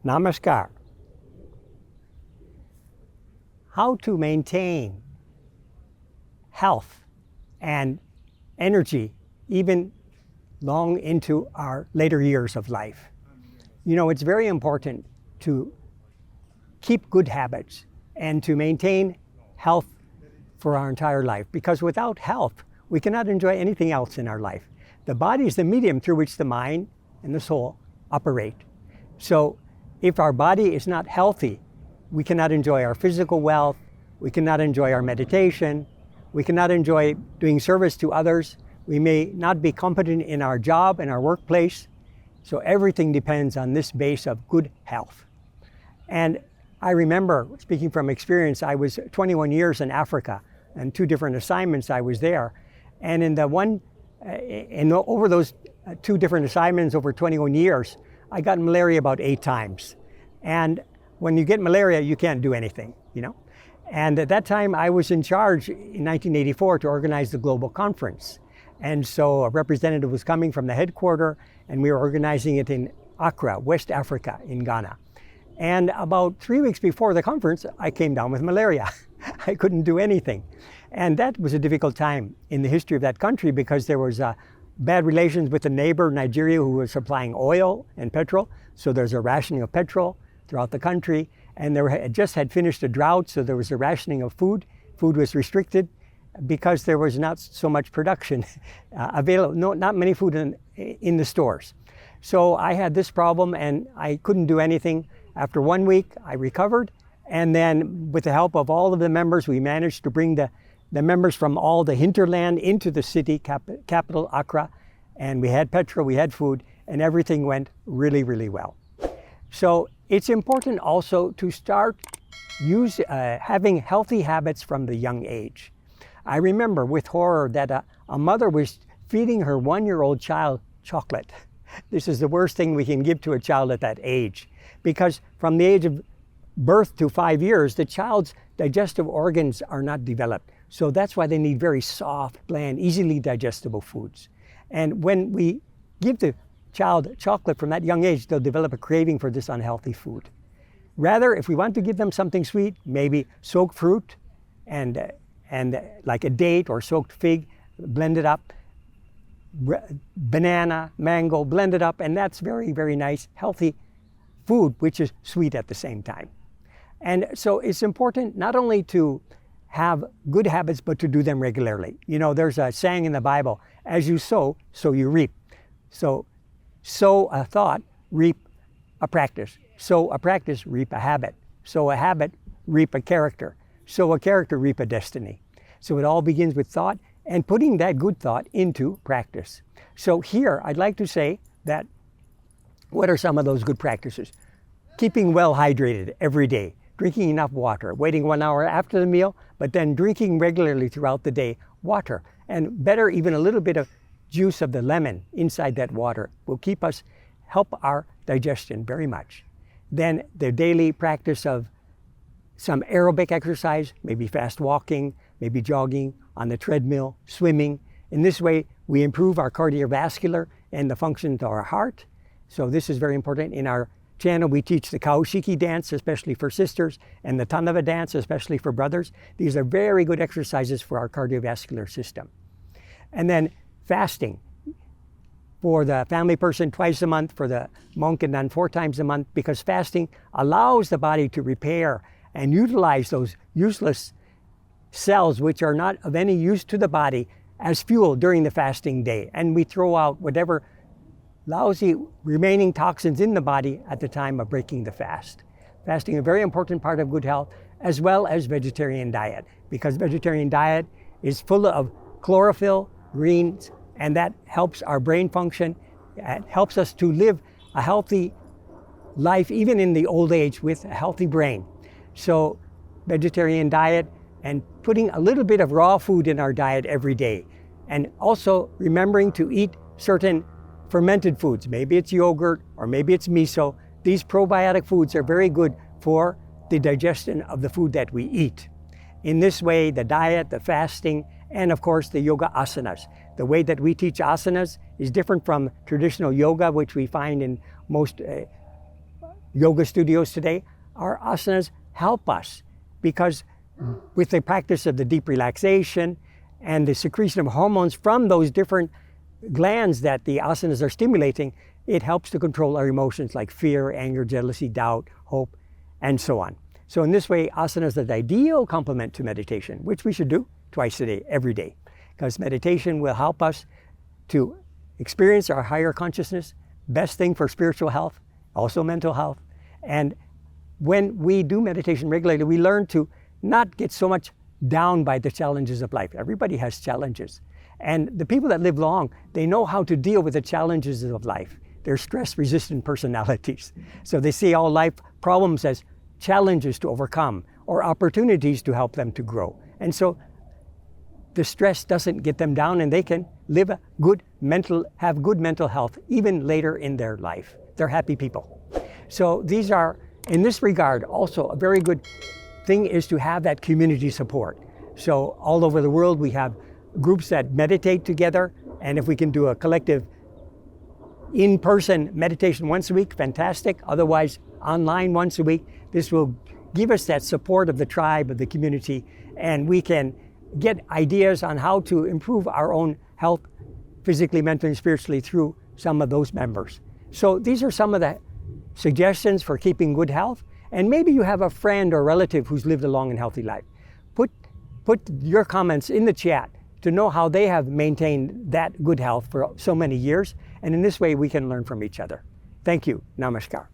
Namaskar. How to maintain health and energy even long into our later years of life. You know, it's very important to keep good habits and to maintain health for our entire life, because without health, we cannot enjoy anything else in our life. The body is the medium through which the mind and the soul operate. So if our body is not healthy, we cannot enjoy our physical wealth, we cannot enjoy our meditation, we cannot enjoy doing service to others, we may not be competent in our job and our workplace. So everything depends on this base of good health. And I remember, speaking from experience, I was 21 years in Africa, and 2 different assignments I was there. And over those 2 different assignments over 21 years, I got malaria about 8 times. And when you get malaria, you can't do anything, you know? And at that time, I was in charge in 1984 to organize the global conference. And so a representative was coming from the headquarters, and we were organizing it in Accra, West Africa, in Ghana. And about 3 weeks before the conference, I came down with malaria. I couldn't do anything. And that was a difficult time in the history of that country, because there was bad relations with the neighbor, Nigeria, who was supplying oil and petrol. So there's a rationing of petrol throughout the country. And there just had finished a drought, so there was a rationing of food. Food was restricted because there was not so much production available, not many food in the stores. So I had this problem and I couldn't do anything. After 1 week, I recovered. And then with the help of all of the members, we managed to bring the members from all the hinterland into the city capital, Accra. And we had petrol, we had food, and everything went really, really well. So it's important also to start having healthy habits from the young age. I remember with horror that a mother was feeding her 1-year-old child chocolate. This is the worst thing we can give to a child at that age, because from the age of birth to 5 years, the child's digestive organs are not developed. So that's why they need very soft, bland, easily digestible foods. And when we give the child chocolate from that young age, they'll develop a craving for this unhealthy food. Rather, if we want to give them something sweet, maybe soaked fruit and like a date or soaked fig, blend it up, banana, mango, blend it up, and that's very, very nice, healthy food, which is sweet at the same time. And so it's important not only to have good habits, but to do them regularly. You know, there's a saying in the Bible, as you sow, so you reap. So sow a thought, reap a practice. Sow a practice, reap a habit. Sow a habit, reap a character. Sow a character, reap a destiny. So it all begins with thought and putting that good thought into practice. So here, I'd like to say that what are some of those good practices? Keeping well hydrated every day, drinking enough water, waiting 1 hour after the meal, but then drinking regularly throughout the day water. And better, even a little bit of juice of the lemon inside that water will help our digestion very much. Then the daily practice of some aerobic exercise, maybe fast walking, maybe jogging on the treadmill, swimming. In this way, we improve our cardiovascular and the function of our heart. So this is very important. In our channel, we teach the Kaushiki dance, especially for sisters, and the Tanava dance, especially for brothers. These are very good exercises for our cardiovascular system. And then fasting. For the family person, twice a month, for the monk and nun 4 times a month, because fasting allows the body to repair and utilize those useless cells which are not of any use to the body as fuel during the fasting day. And we throw out whatever lousy remaining toxins in the body at the time of breaking the fast. Fasting is a very important part of good health, as well as vegetarian diet, because vegetarian diet is full of chlorophyll, greens, and that helps our brain function. It helps us to live a healthy life, even in the old age, with a healthy brain. So vegetarian diet and putting a little bit of raw food in our diet every day. And also remembering to eat certain fermented foods. Maybe it's yogurt or maybe it's miso. These probiotic foods are very good for the digestion of the food that we eat. In this way, the diet, the fasting, and of course the yoga asanas. The way that we teach asanas is different from traditional yoga, which we find in most yoga studios today, our asanas help us because with the practice of the deep relaxation and the secretion of hormones from those different glands that the asanas are stimulating, it helps to control our emotions like fear, anger, jealousy, doubt, hope, and so on. So in this way, asanas are the ideal complement to meditation, which we should do twice a day, every day, because meditation will help us to experience our higher consciousness, best thing for spiritual health, also mental health. And when we do meditation regularly, we learn to not get so much down by the challenges of life. Everybody has challenges. And the people that live long, they know how to deal with the challenges of life. They're stress-resistant personalities. So they see all life problems as challenges to overcome or opportunities to help them to grow. And so the stress doesn't get them down and they can live a have good mental health even later in their life. They're happy people. So these are, in this regard, also a very good thing is to have that community support. So all over the world we have groups that meditate together, and if we can do a collective in-person meditation once a week, fantastic. Otherwise, online once a week. This will give us that support of the tribe, of the community, and we can get ideas on how to improve our own health, physically, mentally, and spiritually through some of those members. So these are some of the suggestions for keeping good health. And maybe you have a friend or relative who's lived a long and healthy life. Put your comments in the chat to know how they have maintained that good health for so many years. And in this way, we can learn from each other. Thank you. Namaskar.